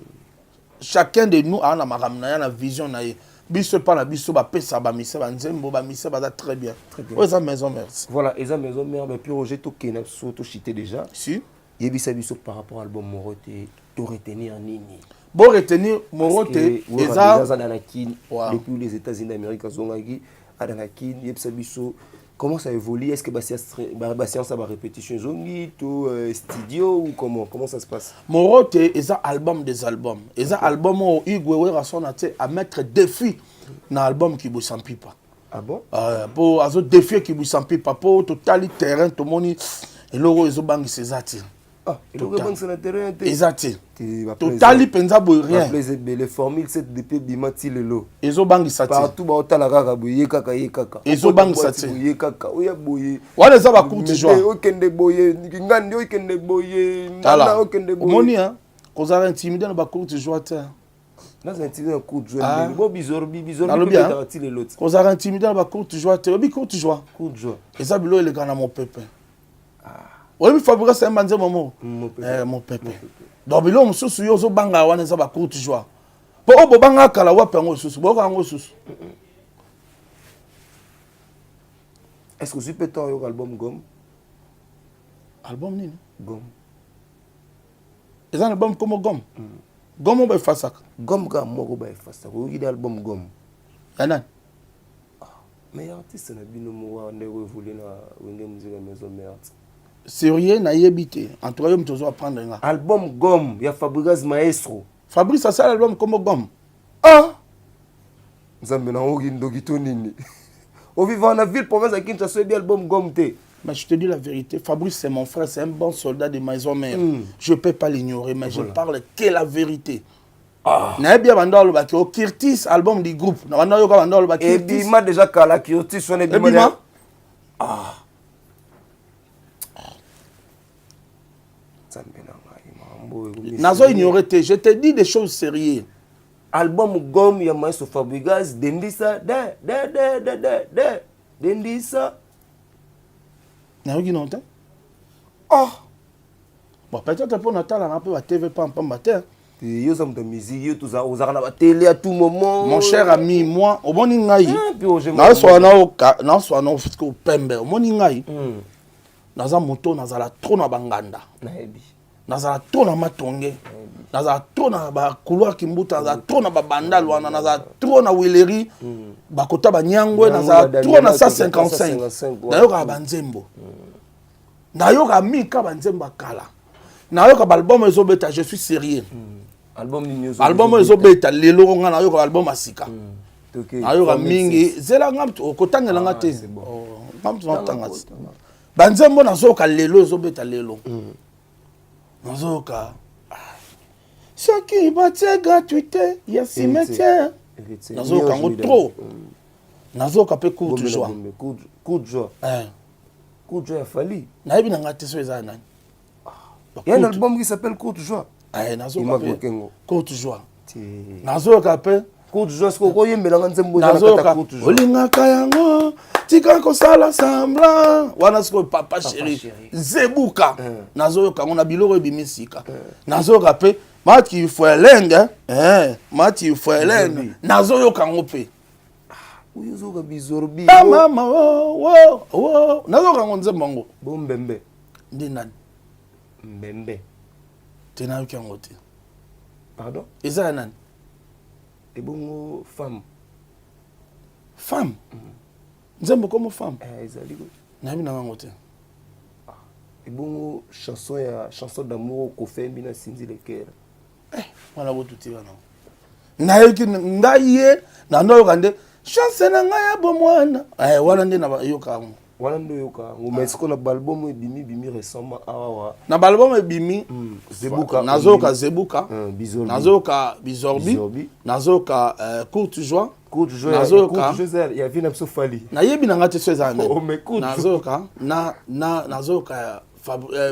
chacun de nous a na makamna na vision na ye biso pas na biso ba pesa ba misa ba nzembo ba misa ba très bien eza maison mère voilà eza maison mère mais puis Roger to kena so to chité déjà si yebisa biso par rapport à l'album Moroté to retenir nini bon retenir Moroté eza dans la Kine depuis les États-Unis d'Amérique zongaki dans la Kine yebisa biso comment ça évolue est-ce que séance à répétition zongi to studio ou comment ça se passe Moroté eza album des albums eza album où Igwe rasona à mettre défi na album qui bosse en pipa ah bon pour azo défi qui bosse en pipa pour total terrain to moni et logo ezo bangi sezati ah et logo bangi sur le terrain ezati total penza boy rien les formules cette depuis bimati lelo ezo bangi sati partout ba otala kaka boye kaka ye kaka ezo bangi sati boye kaka oya boye wala za ba courte joie okende boye ngandi okende boye ngana okende boye moni hein kozara intimidé na ba courte joie ta dans un petit coup de joie bo bizorbi peut le l'autre kozara intimidé na ba courte joie te obi courte joie eza bilo ele kana mon pépé oui Fabrice c'est un banze momo mon pépé donc bilo mususu yo zo banga wana eza ba courte joie po obo banga kala wa pengo susu bo kango susu est-ce que tu peux ton album album nini Gom eza album comme Gom Gom ba fasaka Gom ga moko ba fasaka o ide album Gom yana mais artiste na bino mo wa ndeko évoluer na wenge musique maison mère sérieux na yebité en tout cas yo mtozo apprendre nga album Gom ya Fabrice Maestro Fabrice ça l'album comme Gom nzambe na oki ndoki to nini au vivant la ville province à Kinshasa so di album Gom te. Mais je te dis la vérité, Fabrice c'est mon frère, c'est un bon soldat de maison mère. Je ne peux pas l'ignorer, mais je parle que la vérité. Na bien banda lo baki o Kirtis album du groupe. Na banda yo ka banda lo baki. Et bima déjà kala Kirtis on est bima. Nazo ignorer te, je te dis des choses sérieuses. Album Gom ya Maestro Fabrigas Dendisa Dendisa. Na yogi non te? Bon peut-être pour Natal on peut la TV pas en matin. Yo ça de musique yo tous aux na télé à tout moment. Mon cher ami moi au moni ngai. Na so na fisco pembe au moni ngai. Naza moto nazala trop na banganda. Nazala trop na matonge. Nazala trop na ba couloir kimbuta nazala trop na babandal wana nazala trop na wileri bakota banyangwe nazala trop na 155 nayoka banzembo nayoka mika banzembo kala nayoka album ezobeta je suis sérieux album ezobeta lelo nga nayoka album asika nayoka mingi zela ngamtu kotangela ngate ngamtu notanga banzembo nazoka lelo ezobeta lelo nazoka soki batie gratuité ya cimetière nazoka ngo trop nazoka pe coup de joie coup de joie ya Fali nayebi na ngate so eza nani il y a un album qui s'appelle Coup de joie nazoka pe coup de joie nazoka pe coup de joie ce ko yembela nzembo na kata coup de joie olingaka yango tika kosala semblant wana siko papa chéri zebuka nazoyoka ngo na biloko ebimisika nazoyoka pe mati fuelenge mati fuelenge nazoyoka ngo pe uyozoka bizorbi mama wo nazoyoka ngo nzembo ngo bombembe ndi nani mbembe tena yoka ngo te pardon eza nani ebongo femme nzembo comme femme ezali ko nabi na ngo te ebongo chanson d'amour ko fembi na Cindy Lekera wana botuti wana nayoki ngai ye na ndoyoka nde chance na ngai ya bomwana wana nde na yoka ngo wana ndo yoka mais ce qu'on a album bimi récemment awa na album ebimi Zebuka nazoka Zebuka Bizorbi nazoka Bizorbi nazoka Courte Joie nazoka il y a vina pso fali nayebi nanga te so ezana oh mais écoute nazoka nazoka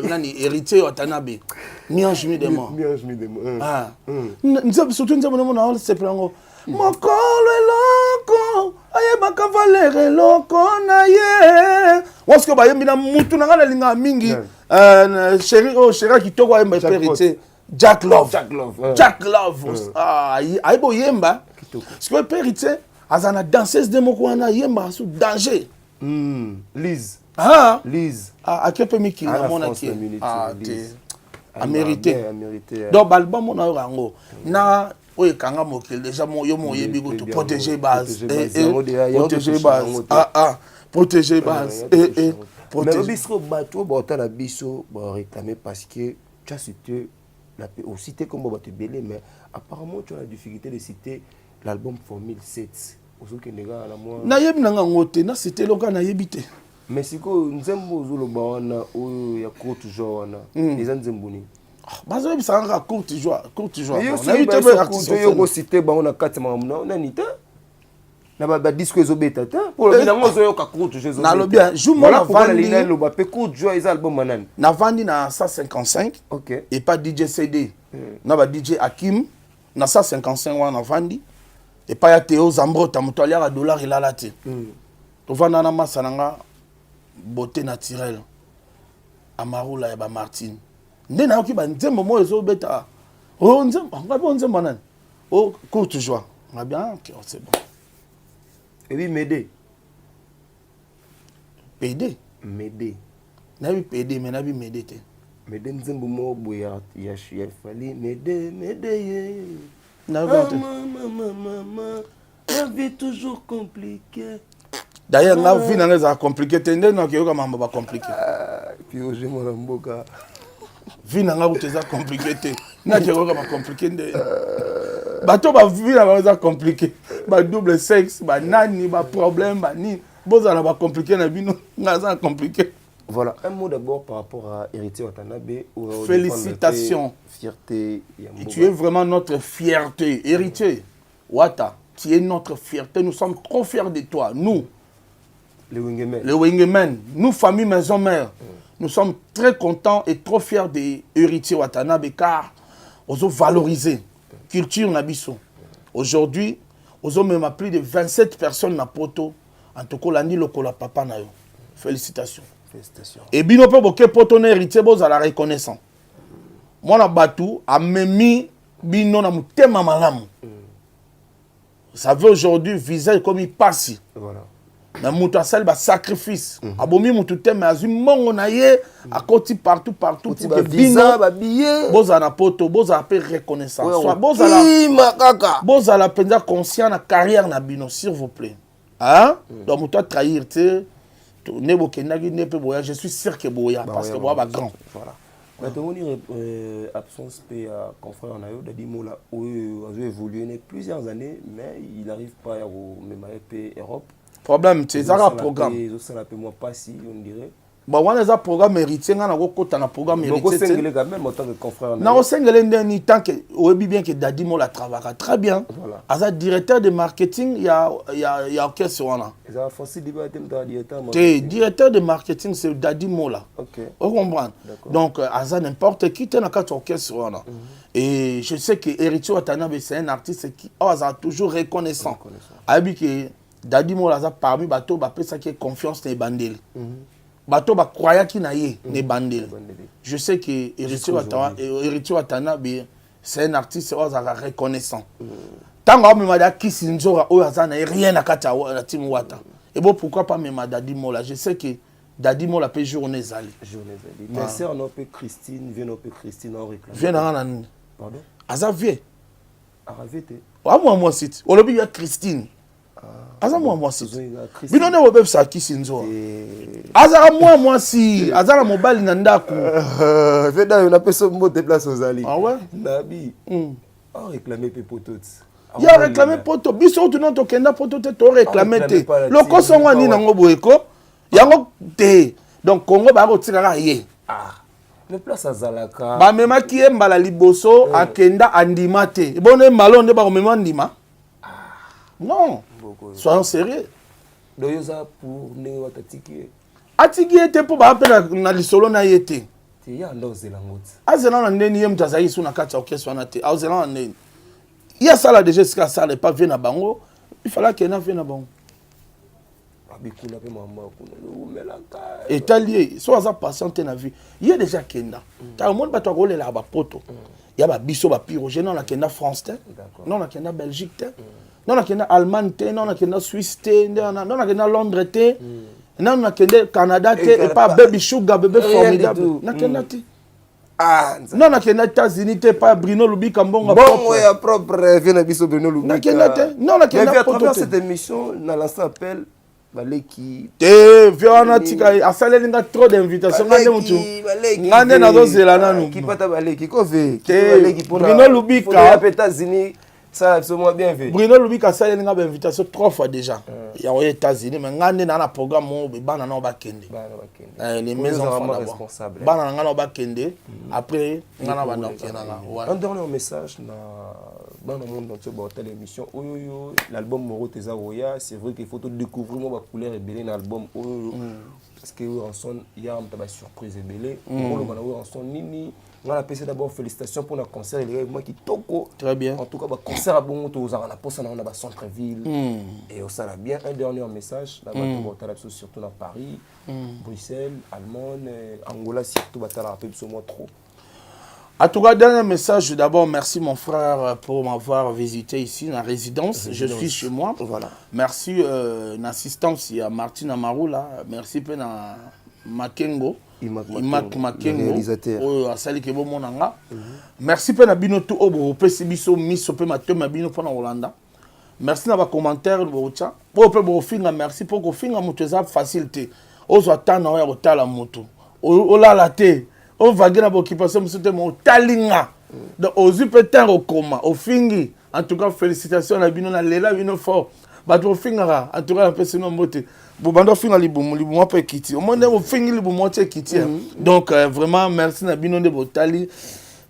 nani héritier Watanabe Miange mi demo ah nzeba surtout nzeba mona on se plango mokolo eloko ayebaka valere eloko na ye waske bayembi na mutu na nga na linga mingi chéri kitoko ayemba héritier Jack Love ayeba yemba sikoyo héritier aza na danseuse de moko wana yemba su danger Lise akepe mikili na mona ki amérité donc balba mona yo rango na oye kanga mokili déjà yo moyebi ko to protéger base protéger base mais biso bato botala biso ba réclamer parce que tu as cité la aussi comme bato belé mais apparemment tu as la difficulté de citer l'album Formule 7 ozoke ndega na moi na yebi nanga ngote na cité loka na yebi te mais siko nzembo zoloba wana oyo ya Courte Joie wana eza nzembo ni bazo bisanga Courte Joie na yitebe artiste yo go citer ba ona kati mamuna na nita na ba disque ezobeta ta pour le bilango zo yo ka Courte Joie na lo bien jour mo la vandi na lo ba pe Courte Joie eza album manani na vandi na 155 OK et pas DJ CD na ba DJ Hakim na 155 wana vandi et pas ya Théo Zambrota muto aliaka dollar ilala te to vanda na masananga beauté naturelle amarula ya ba Martine nde na yoki ba nzembo mo ezo beta oh nzembo ngabo nzembo nani oh Courte Joie nga bien OK c'est bon et oui Médé na bi PD mais na bi Médé te Médé nzembo mo boya ya fali Médé ye na maman la vie toujours compliquée. D'ailleurs, la vie n'est compliquée. Tu n'es pas compliqué. Puis je m'en mboka. Vie n'est pas compliquée. N'a pas compliqué. Bato ba vie n'est compliqué. Ba double sexe, ba nani, ba problème, ba ni. Boza na ba compliqué na bino, na compliqué. Voilà, un mot d'abord par rapport à Héritier Watanabe. Félicitations. Fierté. Et tu es vraiment notre fierté. Héritier, Wata, tu es notre fierté. Nous sommes trop fiers de toi. Nous, les Wingemen, nous, famille maison-mère, nous sommes très contents et trop fiers de Héritier Watanabe car nous avons valorisé la culture Nabiso. Aujourd'hui, nous avons même plus de 27 personnes na poto. En tout cas, l'année lokola papa na yo. Félicitations. Et bino pe boke poto na héritier boza la reconnaissant. Moi na batu a memi bino na mutema malamu. Vous savez aujourd'hui visage comme il passe. Voilà. Mais muta sel ba sacrifice. Abomi mutu teme azu mongo na ye a koti partout pour que bino ba billet boza na poto boza pe reconnaissant. Soit boza la boza la penza conscient na carrière na bino s'il vous plaît. Hein? Donc muta trahir te je suis sûr que Boya, parce que Boya va grand. Voilà. Maintenant, on absence de confrère en Ayo, Dadimola, où il a évolué plusieurs années, mais il n'arrive pas à même Europe. Problème, c'est un programme. Ça n'a pas si, on dirait. Bon, on a un programme héritier, on a un programme héritier. Donc, on quand même autant que confrère. Non, on s'engage tant que, on bien que Dadimola travaille très bien. Voilà. As un directeur de marketing, il y a aucun sur là. Ils ont facile directeur de marketing, c'est Dadimola. Ok. On comprend. Donc, as n'importe qui, tu as un orchestre sur là. Et je sais que Héritier Watanabe, c'est un artiste qui a toujours reconnaissant. Abi que Dadimola a parmi bateau, ça qui est confiance dans les bandels. Bato ba croya ki na ye ne bandel. Je sais que Héritier Watanabe c'est un artiste reconnaissant. Tant que même da Kisinzora o azana rien na kata na team Wata. Et bon pourquoi pas même Dadimola, je sais que Dadimola peut journée zali. Mais c'est on peut Christine, vient on peut Christine en réclame. Vient na pardon. Aza vie. Aravete. Ah moi site. On lobi ya Christine. Aza moi si bino ne webe sa Kisinzo aza moi si aza la mobile na ndako veda na peso mo déplace aux ali ah ouais nabi on réclamer pe potot il a réclamé poto biso tu non to kenda poto te to réclamer te le kosongwa ni nango boyeko yango te donc Congo ba kotikaka ye mais place à Zalaka ba memaki ye mbala liboso akenda andima te bone malonde ba komema ndima non soyons sérieux doyoza pour ne watatiki atiki ete po ba pe na lisolo na yete te ya ndo zelangoti azela na ndeni ye mtazaki su na kati ya orchestre na te azela na ndeni ya sala déjà ce sala pas vient na bango il fallait qu'il na vienne na bango abikuna pe mama kuna umelaka etalié so aza patient na vie il est déjà kenda ta monde ba to ko lela ba poto ya ba biso ba pyrogen non na kenda France te non na kenda Belgique te non na kenda Allemagne te non na kenda Suisse te non na kenda Londres te non na kenda Canada te et pas baby sugar bébé formidable na kenda te non na kenda États-Unis te pas Bruno Lubika mbonga bon ya propre vient na biso Bruno Lubika na kenda te non na kenda à travers cette émission na lancé appel baleki te viona tika asaleli nga trop d'invitation ngande mutu ngande nazo zela nanu ki pata baleki ko ve te baleki pour Bruno Lubika aux États-Unis ça absolument bien fait Bruno Lubika asaleli nga invitation 3 fois déjà ya aux États-Unis mais ngande na programme mo bana na ba kende les maisons responsables bana na ba kende après ngana ba ndokena un dernier message na dans le monde entier dans telle émission oyo l'album Moro Teza Roya c'est vrai qu'il faut tout découvrir moi couleur rebelle dans l'album oyo parce que en son il y a une surprise rebelle on le en son nini on a passé d'abord félicitations pour le concert il moi qui toko très bien en tout cas concert à bon aux on a posé on a centre-ville et ça va bien un dernier message là-bas surtout dans Paris Bruxelles Allemagne Angola surtout batala un peu moins trop. En tout cas, dernier message, d'abord, merci mon frère pour m'avoir visité ici, dans la résidence. Je suis chez moi. Voilà. Merci l'assistance, il y a Martine Amarou là. Merci pour Makengo. Imak Makengo. Réalisateur. Asali Kebo Monanga. Merci pour Nabino tout au Pesi Biso Miso pour Mathieu Mabino pour Hollanda. Merci pour les commentaires. Pour finga merci pour que finga mouteza facilité. Ozo atana ya otala moto. Ola la te. On va gagner l'occupation de mon talinga. Donc, aux peut-être au coma, au fingi. En tout cas, félicitations à Bino, à Léla, Bino fort. Bah, au fingara, en tout cas, un peu sinon, beauté. Boubando finga liboumou, peut quitter. Au moins, au fingi liboumou, tu quitter. Donc, vraiment, merci à Bino de Botali.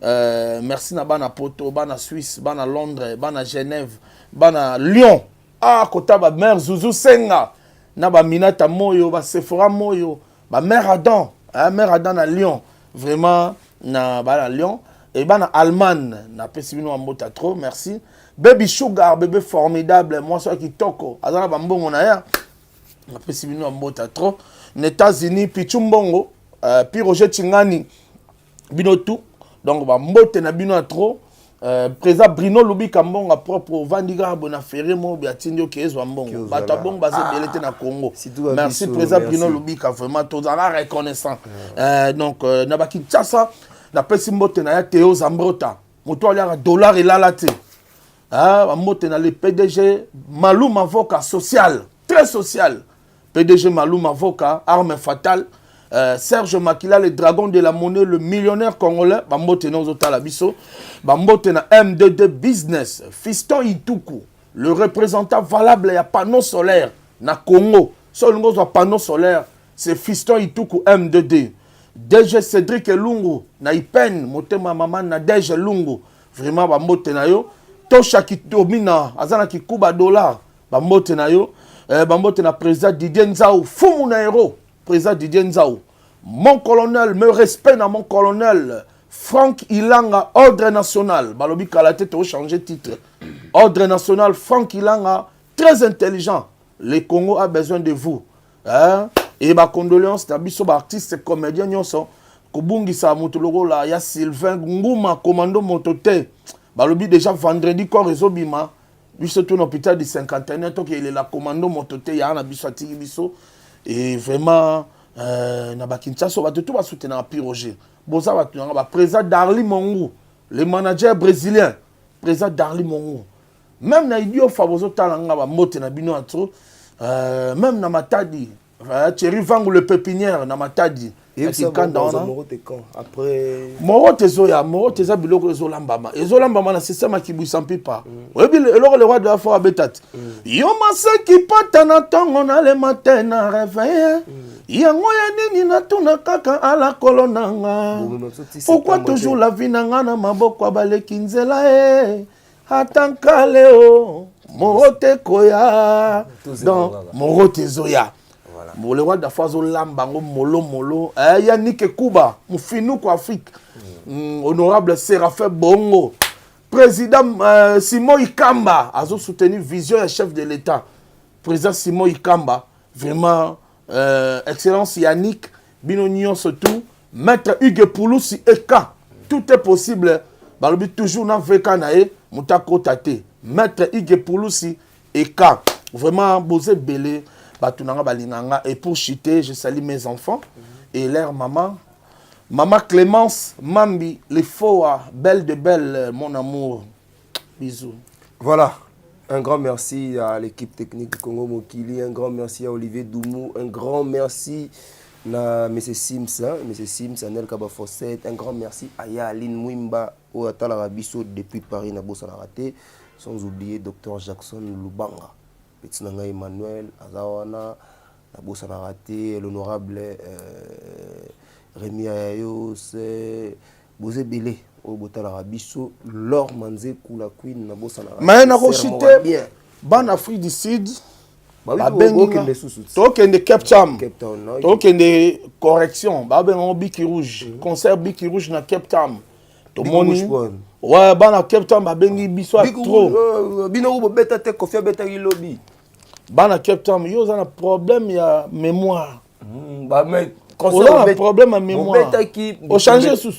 Merci à Bana Poto, Bana Suisse, Bana Londres, Bana Genève, Bana Lyon. Ah, Kotaba, mère Zouzou Senga. Naba Minata Moyo, Sephora Moyo, mère Adam. Mère Adam à Lyon. Vraiment na bala Lyon et na Allemagne na pesibino ambota trop merci baby sugar bébé formidable moi ça qui toko azana bambongo na ya na pesibino ambota trop les États-Unis pichumbongo puis Roger Chingani bino tout donc bambote na bino trop président Bruno Lubika mbonga propre Vandiga bona ferré mo biatindio kezo mbongo bata bongo baze belete na Congo merci président Bruno Lubika vraiment tous en reconnaissant donc na bakitsa na pesi mbote na ya Théo Zambrota moto ali dollar et lalate mbote na le PDG Malou Mavoka social très social PDG Malou Mavoka arme fatale Serge Makila, le dragon de la monnaie, le millionnaire congolais, Bambote Nozota Biso, Bambote na M22 Business, Fiston Ituku, le représentant valable à panneau solaire na Congo. Seulement un panneau solaire, c'est Fiston Ituku M2D. DG Cédric Lungu, na Ipen, Motema Maman na DG Lungu, vraiment Bambote na yo. Tosha qui domina, Azana qui kuba dollar, Bambote na yo. Bambote na président Didier Nzao, Fumu na héros. Président Didier Nzao, mon colonel, me respect à mon colonel, Franck Ilanga, ordre national, Balobi Kalate, tu as changé titre, ordre national, Franck Ilanga, très intelligent, le Congo a besoin de vous, et ma condoléance, Nabiso, artiste, comédien, Nyonso, Kobungi Samutologo, là, il y a Sylvain Ngouma, commando Motote, Balobi déjà vendredi, quand réseau Bima, Biso tout l'hôpital de 51 ans, il est là, commando Motote, il y a un Biso Atigi Biso. Et vraiment, na Kinshasa, va tout soutenir un Roger. Boza va tout président Darly Mongou, le manager brésilien, président Darly Mongou. Même na idio Fabozo Talanga va monter na bino atro, même na Matadi, Thierry Vangu le pépinière na Matadi. Et ça va dans Moro quand après Moro tezoya, Moro teza biloko ezolambama. Ezolambama na système qui buisa pipa. Oyebi le roi de la foi betat. Yo masaki pata na tongo na le matin na réveil. Yango ya nini na tuna kaka ala kolonanga. Pourquoi toujours la vie na nga na maboko abaleki nzela Atankale o Moro te koya. Donc Moro tezoya. Le roi d'Afazo Lambango Molo Molo, Yannick Kouba, Moufinou Afrique, honorable Séraphin Bongo, président Simon Ikamba, a soutenu vision et chef de l'État. Président Simon Ikamba, vraiment, excellence Yannick, Binonion surtout, maître Hugues Pouloussi Eka, tout est possible. Balobi toujours dans Vekanae, Moutako Tate, maître Hugues Pouloussi Eka, vraiment, Bosé Belé. Et pour chuter, je salue mes enfants et leur maman. Maman Clémence, Mambi, les faux, belle de belle, mon amour. Bisous. Voilà. Un grand merci à l'équipe technique du Congo Mokili. Un grand merci à Olivier Doumou. Un grand merci à M. Sims, Anel Kabafosset. Un grand merci à Yaline Mwimba, au Atalabiso depuis Paris, Nabo Salarate. Sans oublier Dr Jackson Lubanga. Petit Emmanuel, Azawana, Nabo Salarate, l'honorable Rémi Ayayos, Bosé Belé, au Botalabiso, Laure Manze Kula Queen, Nabo Salarate. Mais on a rechuté, ban Afrique du Sud, donc il y a des Cape Town, donc il y a des corrections, il y a Biki Rouge, concert Biki Rouge dans Cape Town. Ouais, ban Cape Town, il y a Biso trop. Bino beta te kofia beta lobby. Ban Cape Town, il y a un problème, il y a mémoire. Bah mais on a un problème à mémoire. Au changer sous.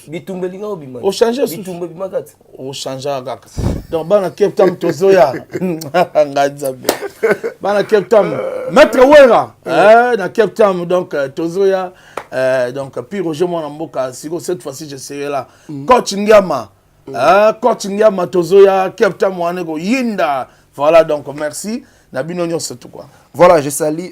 Au changer sous. Au changer gak. Donc ban Cape Town tozoya. Ban Cape Town. Maître Wera. Dans Cape Town donc tozoya. Donc puis Roger Mwanamboka. Si cette fois-ci je serai là. Coach Ndiama. Coach Ndiama tozoya. Cape Town Mwanego Yinda. Voilà donc merci. Nabinonyo c'est tout quoi. Voilà, je salue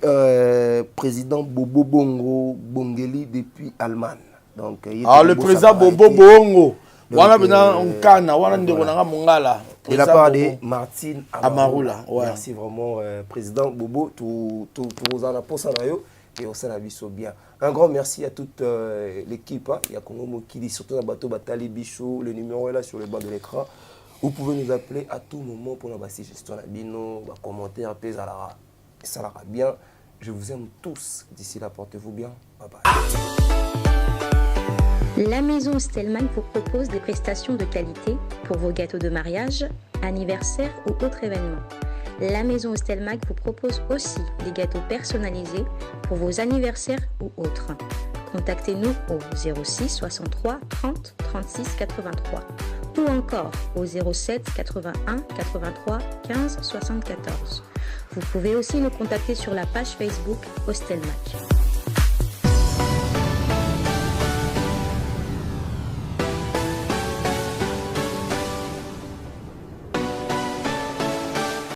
président Bobo Bongo Bongeli depuis Allemagne. Donc, le président Bobo Bongo. Wana bina Nkana, wana ndekona Mongala. Et la part de Martine Amarula. Ouais. Merci vraiment président Bobo tout aux anaposanayo et au Salabiso bien. Un grand merci à toute l'équipe, il y a Congo Mokili surtout dans bateau Batali Bichou, le numéro est là sur le bas de l'écran. Vous pouvez nous appeler à tout moment pour la gestion de bino, commentaires, ça va bien. Je vous aime tous. D'ici là, portez-vous bien. Bye bye. La maison Stelman vous propose des prestations de qualité pour vos gâteaux de mariage, anniversaire ou autres événements. La maison Stelmac vous propose aussi des gâteaux personnalisés pour vos anniversaires ou autres. Contactez-nous au 06 63 30 36 83 ou encore au 07 81 83 15 74. Vous pouvez aussi nous contacter sur la page Facebook Hostelmac.